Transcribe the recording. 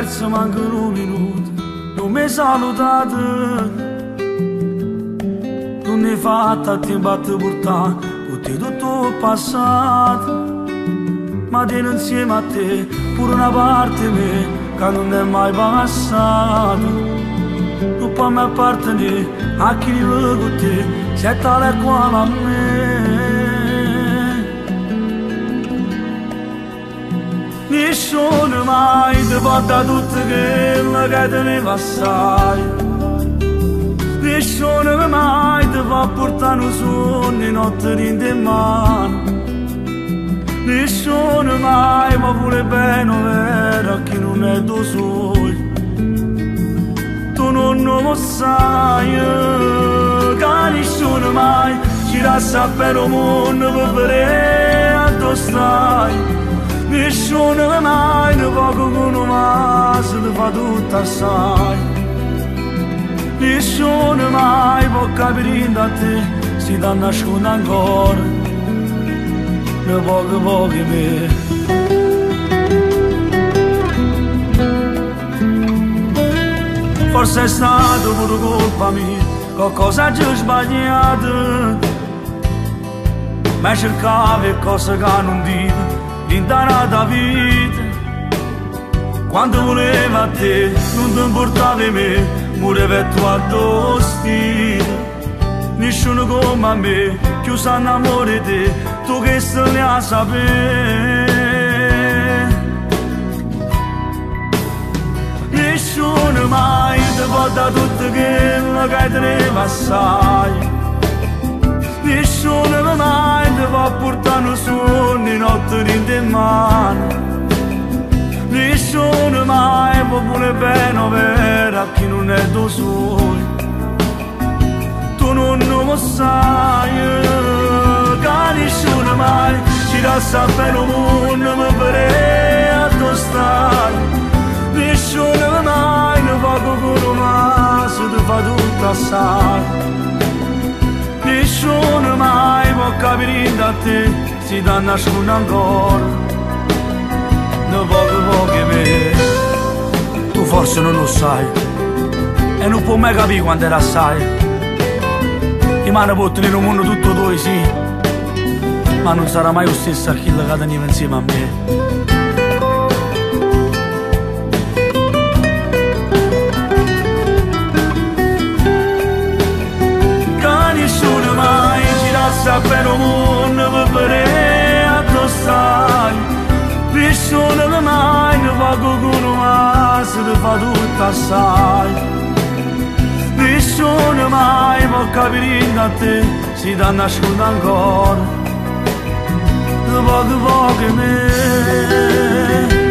perso manco un minuto, non mi hai salutato, non ne hai fatto a tempo a te portare, con tutto il passato. Ma tieni insieme a te pure una parte di me che non è mai passato. Non può mai appartenere a chi vive con te, sei tale e quale a me. Nessuno mai ti può dare tutto quello che te ne passai. Nessuno mai ti può portare un sogno notte in te mano. Nessuno mai ma vuole bene vero a chi non è tuo sogno. Tu non lo sai, che nessuno mai ci lascia per un mondo per vedere a tu stai. Nessuno mai ne poco con un maso ti fa tutto assai. Nessuno mai può capire da te si da nasconde ancora ne poco me. Forse è stato pure colpa mia, qualcosa ci ho sbagliato, ma cercavi cose che non dico l'intera vita. Quando voleva a te non ti importavi me, murevi tu a tuo stile. Nessuno come a me, chiuso in amore di te, tu che stai a sapere. Nessuno mai ti può dare tutto quello che te ne passai. Nessuno mai ti può portare un sogno notte in te mano. Nessuno mai può volere bene vero a chi non è tuo sogno. Tu non lo sai, che nessuno mai ci lascia per un mondo per vedere a tu stai. Nessuno mai ne fa con un maso ti fa tutto assai. Nessuno mai può capire da te si da nasconde ancora ne poco me. Tu forse non lo sai e non puoi mai capire quando era assai. I mani portano in un mondo tutto tuo, sì, ma non sarà mai lo stesso a chi che teniva insieme a me. Nessuno mai ci lascia per un mondo per vedere a tu stai. Nessuno mai ne va con un maso ti fa tutto assai. Nessuno mai può capire da te si da nasconde ancora ne poco me.